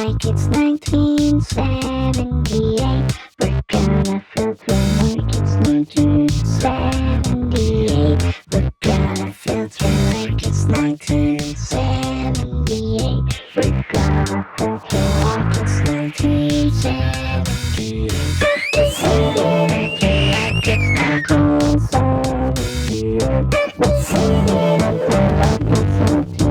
like it's 1978. We're gonna filter like it's 1978. We're gonna filter like it's 1978. We're gonna filter like it's 1978. We're filtering like it's 1978. We're filtering like it's 1978.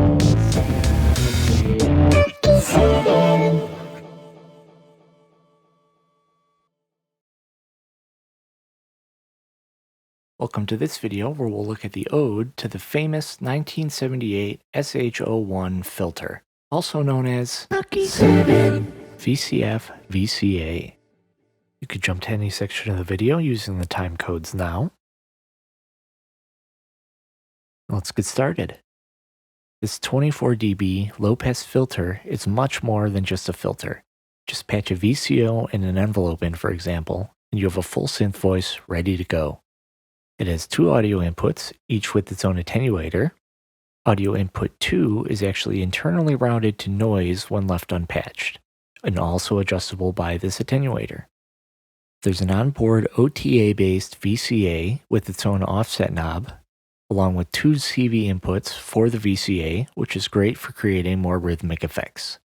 Welcome to this video where we'll look at the ode to the famous 1978 SH01 filter, also known as VCF VCA. You could jump to any section of the video using the time codes now. Let's get started. This 24 dB low-pass filter is much more than just a filter. Just patch a VCO and an envelope in, for example, and you have a full synth voice ready to go. It has two audio inputs, each with its own attenuator. Audio input 2 is actually internally routed to noise when left unpatched, and also adjustable by this attenuator. There's an onboard OTA-based VCA with its own offset knob, along with two CV inputs for the VCA, which is great for creating more rhythmic effects.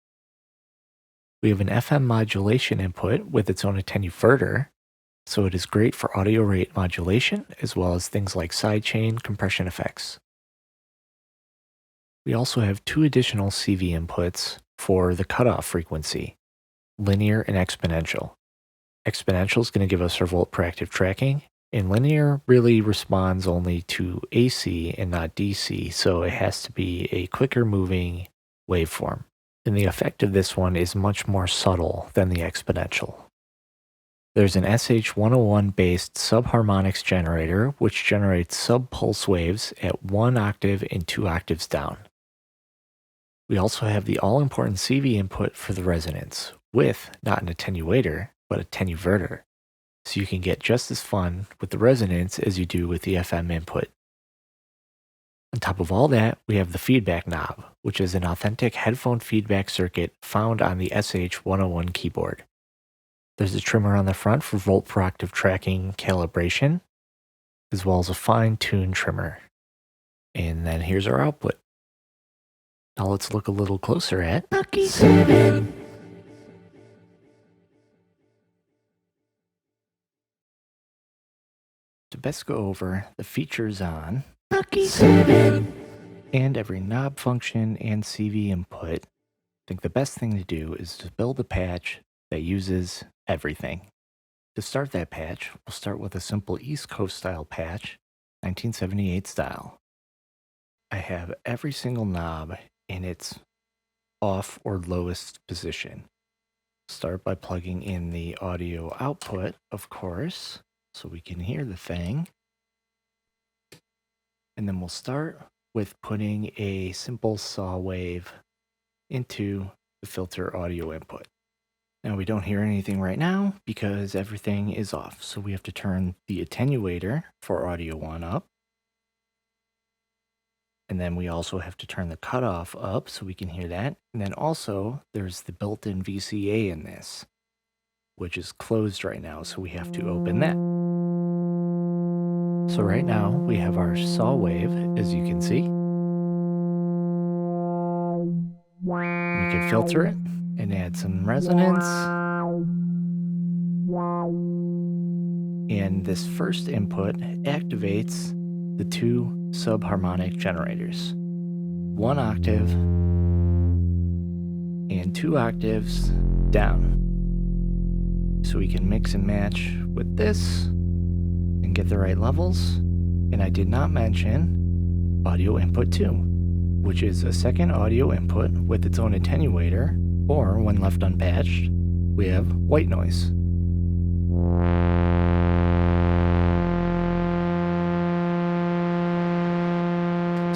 We have an FM modulation input with its own attenuverter, so it is great for audio rate modulation as well as things like sidechain compression effects. We also have two additional CV inputs for the cutoff frequency, linear and exponential. Exponential is going to give us our volt per active tracking, and linear really responds only to AC and not DC, so it has to be a quicker moving waveform. And the effect of this one is much more subtle than the exponential. There's an SH01 based subharmonics generator, which generates sub-pulse waves at 1 octave and 2 octaves down. We also have the all-important CV input for the resonance, with not an attenuator, but a attenuverter. So you can get just as fun with the resonance as you do with the FM input. On top of all that, we have the feedback knob, which is an authentic headphone feedback circuit found on the SH01 keyboard. There's a trimmer on the front for volt per octave tracking calibration, as well as a fine-tuned trimmer. And then here's our output. Now let's look a little closer at Lucky 7. To best go over the features on Lucky 7 and every knob function and CV input, I think the best thing to do is to build a patch that uses everything. To start that patch, we'll start with a simple East Coast style patch, 1978 style. I have every single knob in its off or lowest position. Start by plugging in the audio output, of course, so we can hear the thing. And then we'll start with putting a simple saw wave into the filter audio input. Now we don't hear anything right now because everything is off, so we have to turn the attenuator for audio 1 up. And then we also have to turn the cutoff up so we can hear that. And then also there's the built-in VCA in this, which is closed right now, so we have to open that. So right now we have our saw wave, as you can see. We can filter it and add some resonance. And this first input activates the two subharmonic generators, 1 octave and 2 octaves down. So we can mix and match with this and get the right levels. And I did not mention audio input 2, which is a second audio input with its own attenuator, or when left unpatched, we have white noise.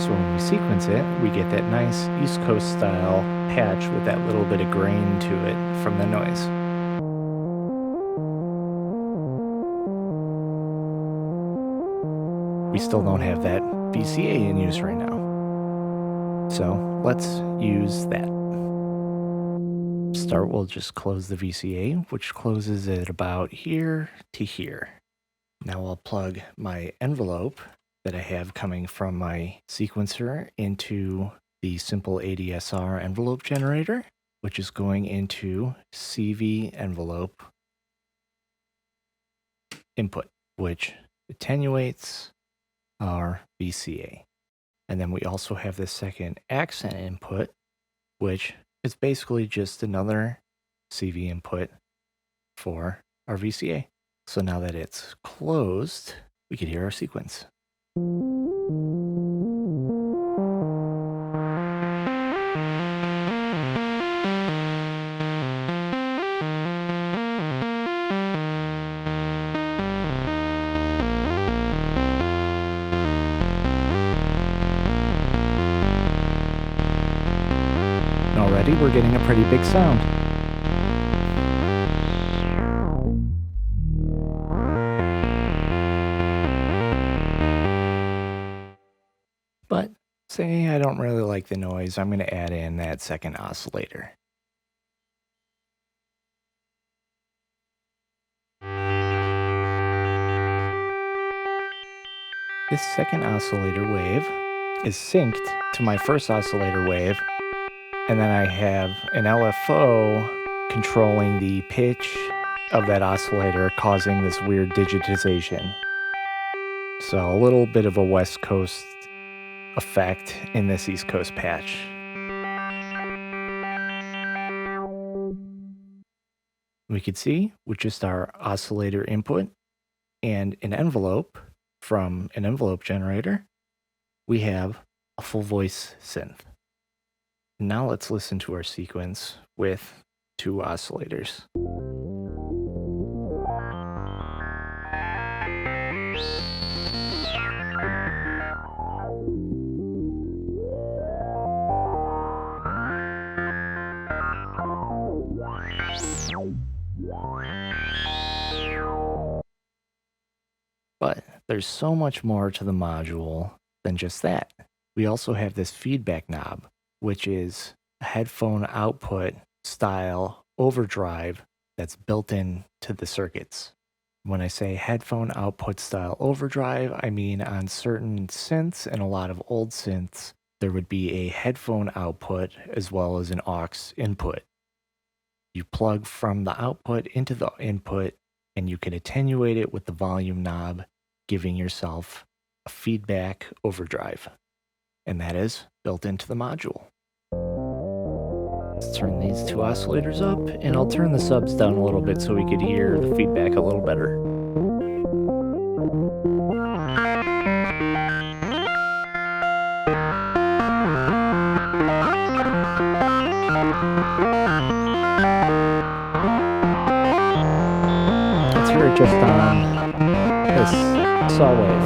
So when we sequence it, we get that nice East Coast style patch with that little bit of grain to it from the noise. We still don't have that VCA in use right now. So let's use that. start, we'll just close the VCA, which closes at about here to here. Now I'll plug my envelope that I have coming from my sequencer into the simple ADSR envelope generator, which is going into CV envelope input, which attenuates our VCA. And then we also have the second accent input, which is basically just another CV input for our VCA. So now that it's closed, we can hear our sequence. And already we're getting a pretty big sound. But say I don't really like the noise, I'm going to add in that second oscillator. This second oscillator wave is synced to my first oscillator wave, and then I have an LFO controlling the pitch of that oscillator, causing this weird digitization. So a little bit of a West Coast effect in this East Coast patch. We could see with just our oscillator input and an envelope from an envelope generator, we have a full voice synth. Now let's listen to our sequence with two oscillators. But there's so much more to the module than just that. We also have this feedback knob, which is a headphone output style overdrive that's built into the circuits. When I say headphone output style overdrive, I mean on certain synths and a lot of old synths, there would be a headphone output as well as an aux input. You plug from the output into the input, and you can attenuate it with the volume knob, giving yourself a feedback overdrive. And that is built into the module. Let's turn these two oscillators up, and I'll turn the subs down a little bit so we could hear the feedback a little better. Let's hear it just on this saw wave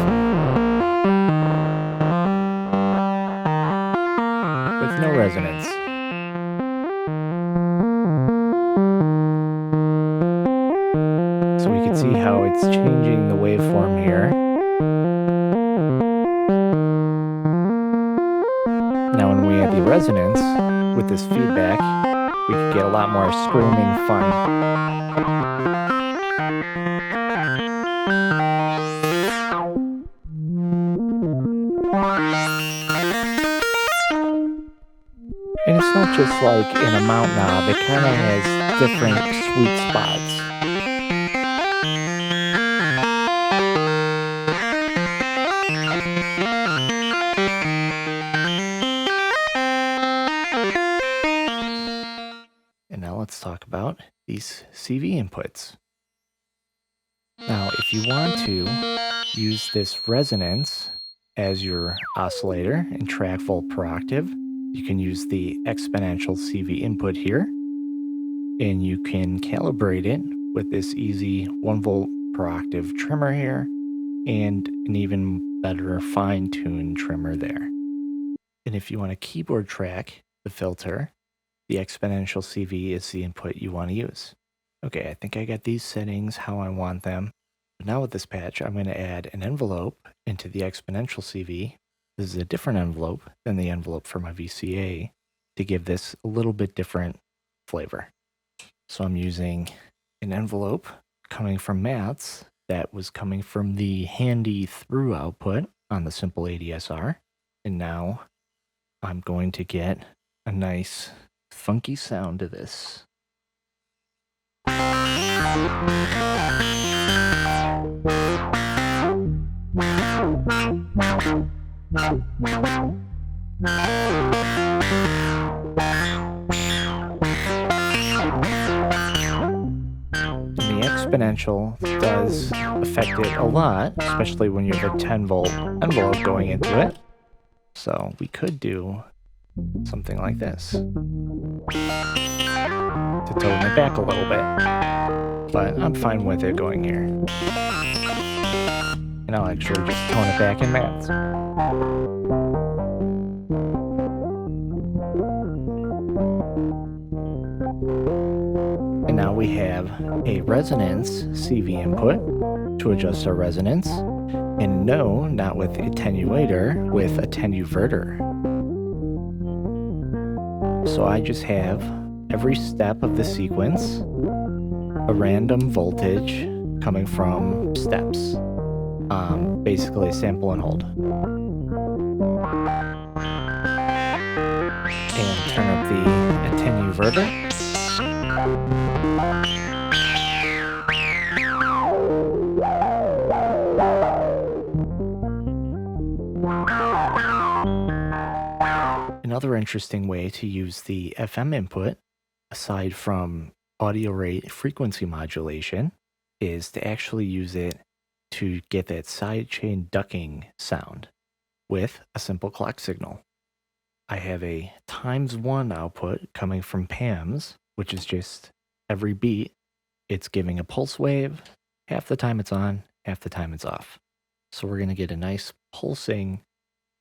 with no resonance. So we can see how it's changing the waveform here. Now when we add the resonance with this feedback, we can get a lot more screaming fun. And it's not just like in a mount knob, it kind of has different sweet spots. And now let's talk about these CV inputs. Now, if you want to use this resonance as your oscillator and track volt per octave, you can use the exponential CV input here, and you can calibrate it with this easy 1 volt per octave trimmer here, and an even better fine-tuned trimmer there. And if you want to keyboard track the filter, the exponential CV is the input you want to use. Okay, I think I got these settings how I want them. But now with this patch, I'm going to add an envelope into the exponential CV. This is a different envelope than the envelope for my VCA to give this a little bit different flavor. So I'm using an envelope coming from maths that was coming from the handy through output on the simple ADSR. And now I'm going to get a nice funky sound to this. The exponential does affect it a lot, especially when you have a 10-volt envelope going into it. So we could do something like this to tone it back a little bit, but I'm fine with it going here. And I'll actually just tone it back in maths. And now we have a resonance CV input to adjust our resonance, and no, not with attenuator, with attenuverter. So I just have every step of the sequence, a random voltage coming from steps, basically sample and hold. And turn up the attenuverter. Another interesting way to use the FM input, aside from audio rate frequency modulation, is to actually use it to get that sidechain ducking sound with a simple clock signal. I have a ×1 output coming from PAMs, which is just every beat, it's giving a pulse wave. Half the time it's on, half the time it's off. So we're going to get a nice pulsing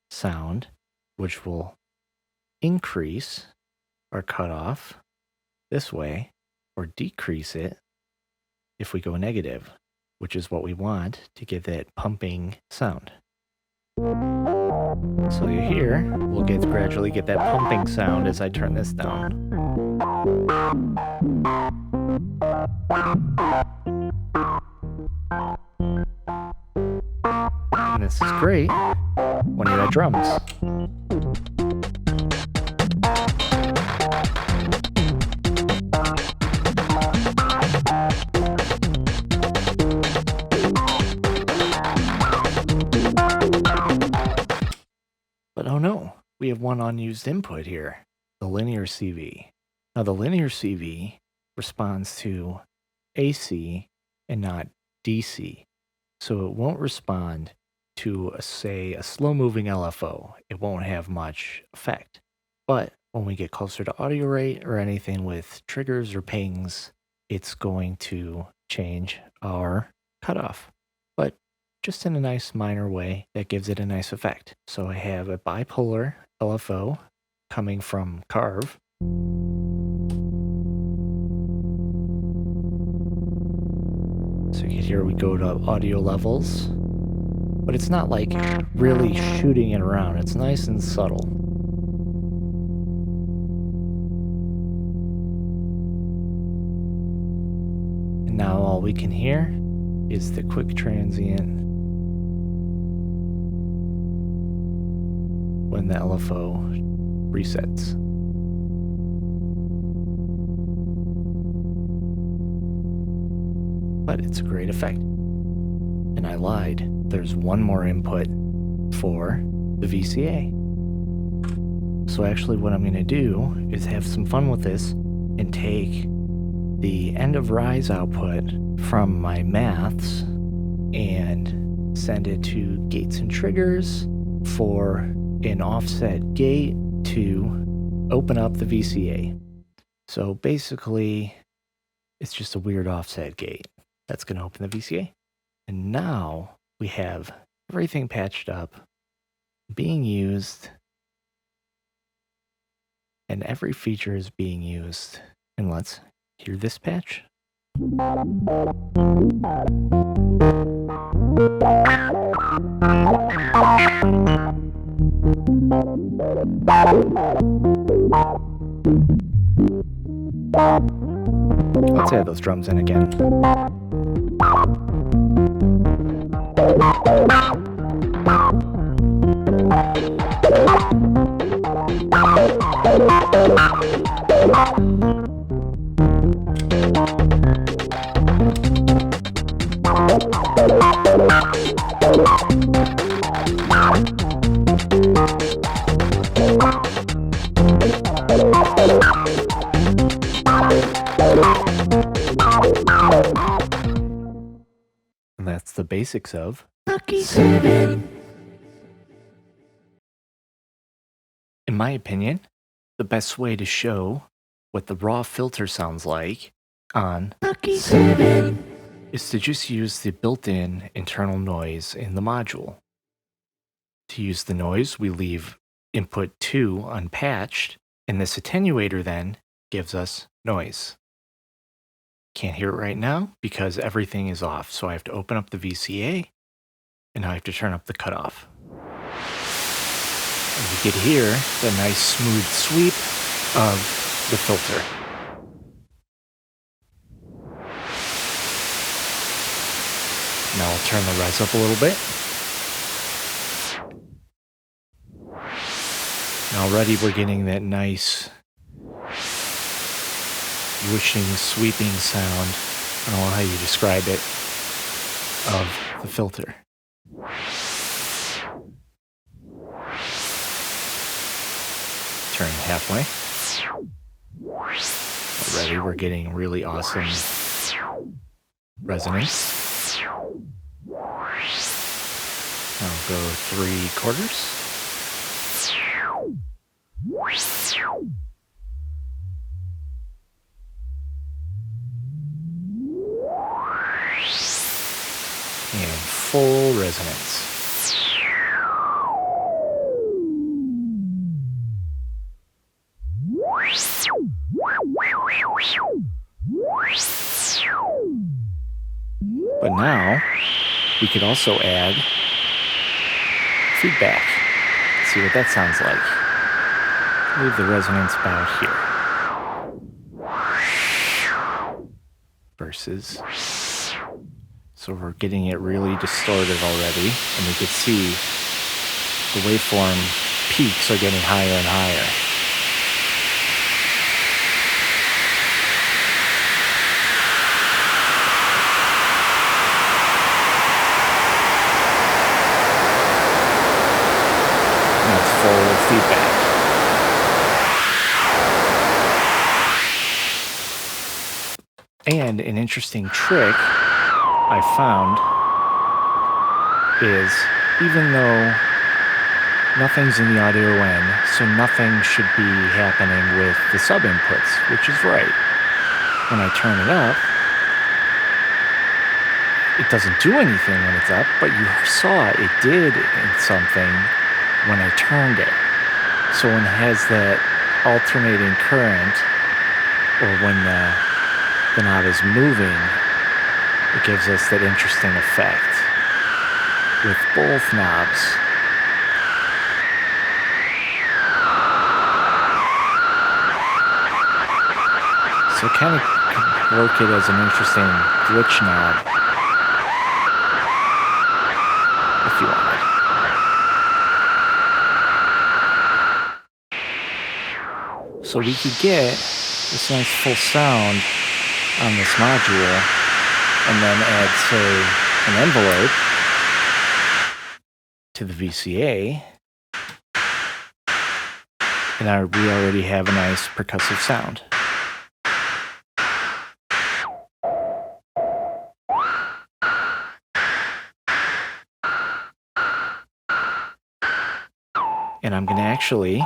sound, which will increase our cutoff this way, or decrease it if we go negative, which is what we want to get that pumping sound. So you hear, we'll gradually get that pumping sound as I turn this down. And this is great when you're at drums. But oh no, we have one unused input here, the linear CV. Now the linear CV responds to AC and not DC. So it won't respond to, say, a slow-moving LFO. It won't have much effect. But when we get closer to audio rate or anything with triggers or pings, it's going to change our cutoff. But just in a nice minor way that gives it a nice effect. So I have a bipolar LFO coming from Carve. So here we go to audio levels, but it's not like really shooting it around. It's nice and subtle. And now all we can hear is the quick transient when the LFO resets. But it's a great effect. And I lied. There's one more input for the VCA. So actually what I'm going to do is have some fun with this and take the end of rise output from my maths and send it to gates and triggers for an offset gate to open up the VCA. So basically, it's just a weird offset gate that's going to open the VCA. And now we have everything patched up, being used, and every feature is being used. And let's hear this patch. Let's add those drums in again. And that's the basics of Seven. In my opinion, the best way to show what the raw filter sounds like on Seven. is to just use the built-in internal noise in the module. To use the noise, we leave input 2 unpatched, and this attenuator then gives us noise. Can't hear it right now because everything is off, so I have to open up the VCA, and I have to turn up the cutoff. And you can hear the nice smooth sweep of the filter. Now I'll turn the res up a little bit. And already we're getting that nice whooshing, sweeping sound, I don't know how you describe it, of the filter. Turn halfway. Already we're getting really awesome resonance. I'll go 3/4. And full resonance. But now we could also add feedback. See what that sounds like. Leave the resonance about here. Versus. So we're getting it really distorted already, and we could see the waveform peaks are getting higher and higher. That's full feedback. And an interesting trick I found is, even though nothing's in the audio in, so nothing should be happening with the sub inputs, which is right. When I turn it up, it doesn't do anything when it's up, but you saw it did something when I turned it. So when it has that alternating current, or when the knob is moving, it gives us that interesting effect with both knobs. So kind of work it as an interesting glitch knob if you wanted. So we could get this nice full sound on this module, and then add, say, an envelope to the VCA, and we already have a nice percussive sound. And I'm going to actually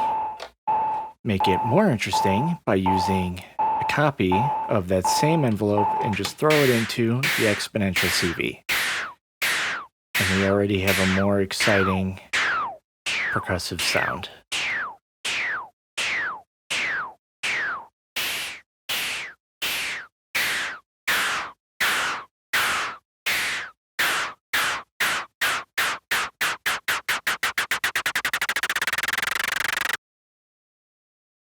make it more interesting by using a copy of that same envelope and just throw it into the exponential CV. And we already have a more exciting percussive sound.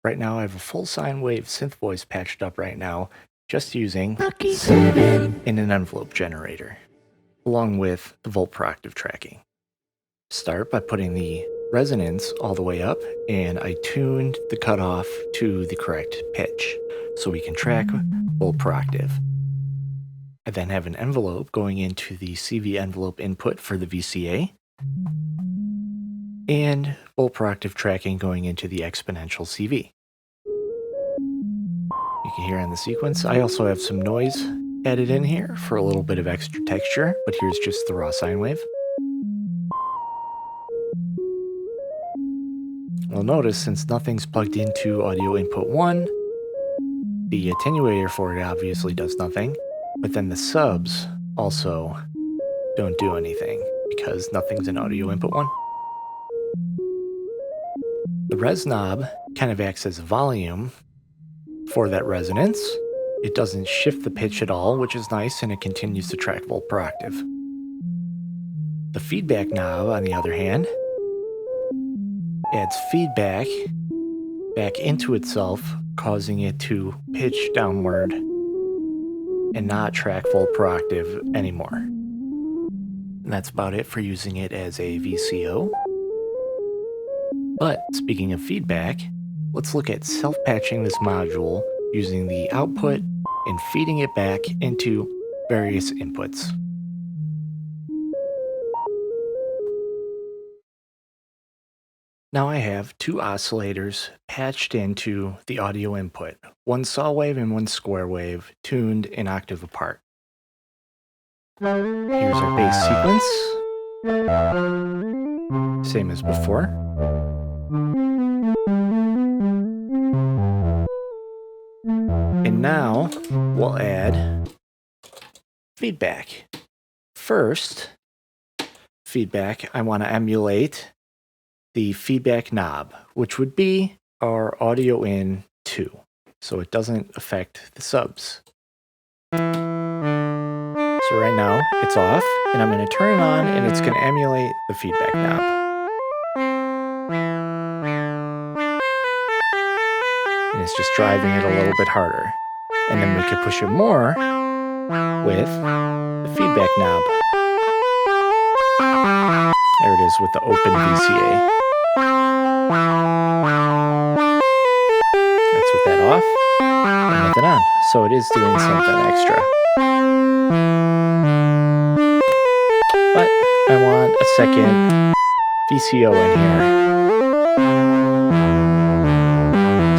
Right now I have a full sine wave synth voice patched up right now, just using Lucky 7. in an envelope generator, along with the volt per octave tracking. Start by putting the resonance all the way up, and I tuned the cutoff to the correct pitch so we can track volt per octave. I then have an envelope going into the CV envelope input for the VCA, and volt per octave tracking going into the exponential CV. You can hear on the sequence, I also have some noise added in here for a little bit of extra texture, but here's just the raw sine wave. Well, notice since nothing's plugged into audio input 1, the attenuator for it obviously does nothing, but then the subs also don't do anything because nothing's in audio input 1. The res knob kind of acts as a volume for that resonance. It doesn't shift the pitch at all, which is nice, and it continues to track volt per octave. The feedback knob, on the other hand, adds feedback back into itself, causing it to pitch downward and not track volt per octave anymore. And that's about it for using it as a VCO. But speaking of feedback, let's look at self-patching this module using the output and feeding it back into various inputs. Now I have two oscillators patched into the audio input, one saw wave and one square wave, tuned an octave apart. Here's our bass sequence, same as before. And now we'll add feedback. First, feedback, I want to emulate the feedback knob, which would be our audio in 2, so it doesn't affect the subs. So right now it's off, and I'm going to turn it on, and it's going to emulate the feedback knob. And it's just driving it a little bit harder. And then we could push it more with the feedback knob. There it is with the open VCA. Let's put that off and let it on. So it is doing something extra. But I want a second VCO in here.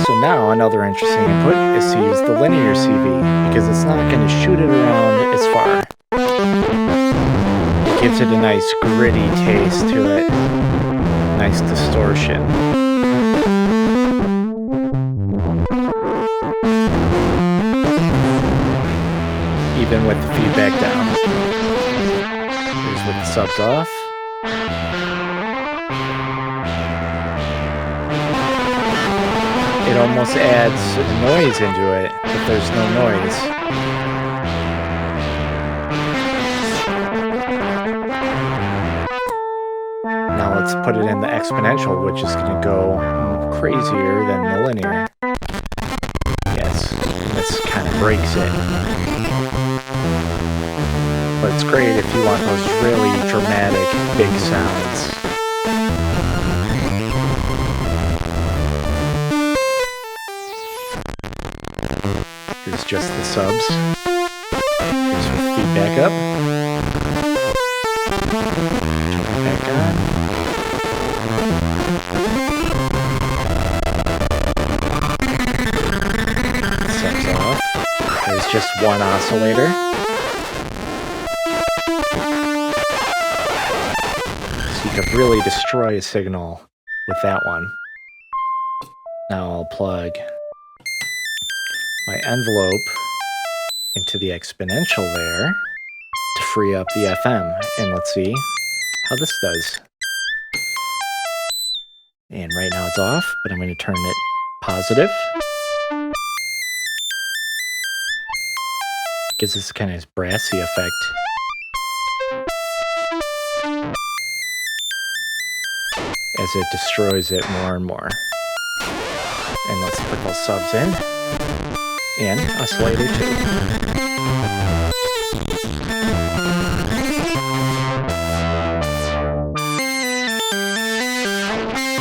So now another interesting input is to use the linear CV because it's not going to shoot it around as far. It gives it a nice gritty taste to it. Nice distortion. Even with the feedback down. Here's with the subs off. It almost adds noise into it, but there's no noise. Now let's put it in the exponential, which is going to go crazier than the linear. Yes, this kind of breaks it. But it's great if you want those really dramatic, big sounds. Here's just the subs. Here's with feedback up. Turn it back on. Subs off. There's just one oscillator. So you could really destroy a signal with that one. Now I'll plug my envelope into the exponential there to free up the FM. And let's see how this does. And right now it's off, but I'm going to turn it positive. It gives this kind of brassy effect. As it destroys it more and more. And let's put those subs in. and oscillator 2.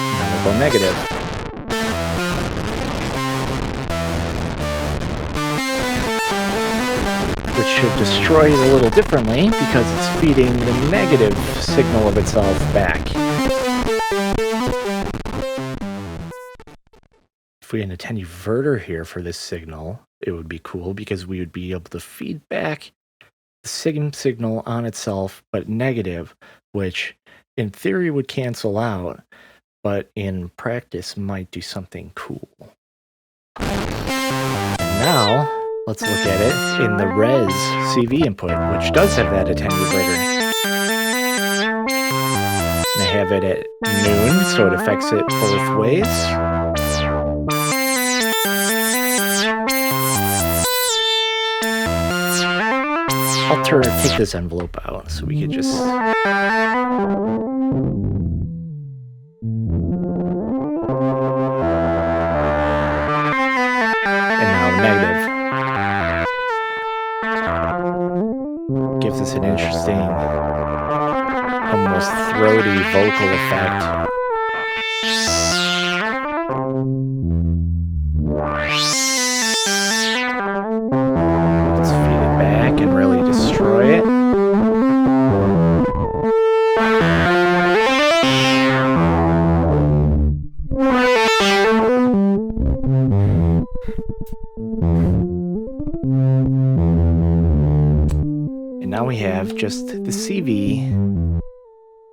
Now we'll go negative. Which should destroy it a little differently because it's feeding the negative signal of itself back. If we had an attenuverter here for this signal, it would be cool because we would be able to feed back the same signal on itself, but negative, which in theory would cancel out, but in practice might do something cool. And now, let's look at it in the Rez CV Input, which does have that attenuverter. And I have it at noon, so it affects it both ways. I'll take this envelope out so we can just... And now negative. Gives us an interesting, almost throaty vocal effect. Let's feed it back and really destroy it. And now we have just the CV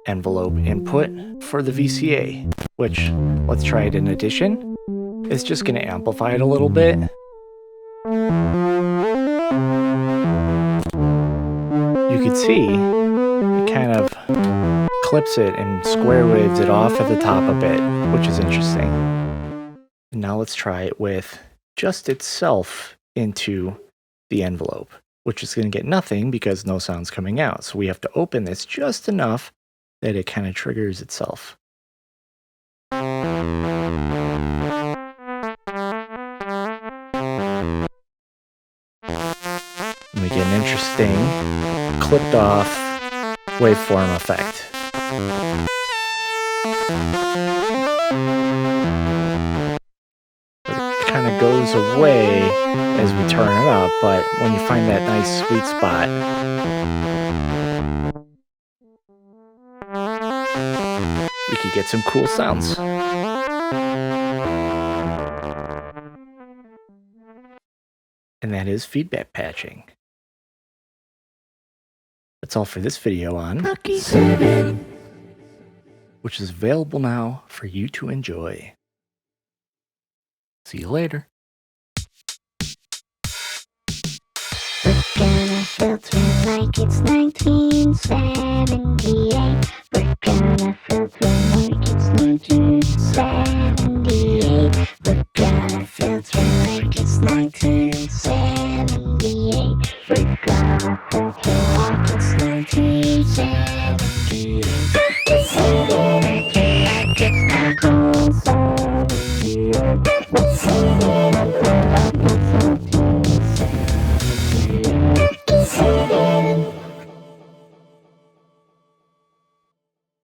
envelope input for the VCA, which, let's try it in addition. It's just going to amplify it a little bit. You can see it kind of clips it and square waves it off at the top a bit, which is interesting. And now let's try it with just itself into the envelope, which is going to get nothing because no sound's coming out. So we have to open this just enough that it kind of triggers itself. And we get an interesting clipped off waveform effect. It kind of goes away as we turn it up, but when you find that nice sweet spot, we could get some cool sounds. And that is feedback patching. That's all for this video on Lucky 7. which is available now for you to enjoy. See you later. Look at a filter like it's 1970.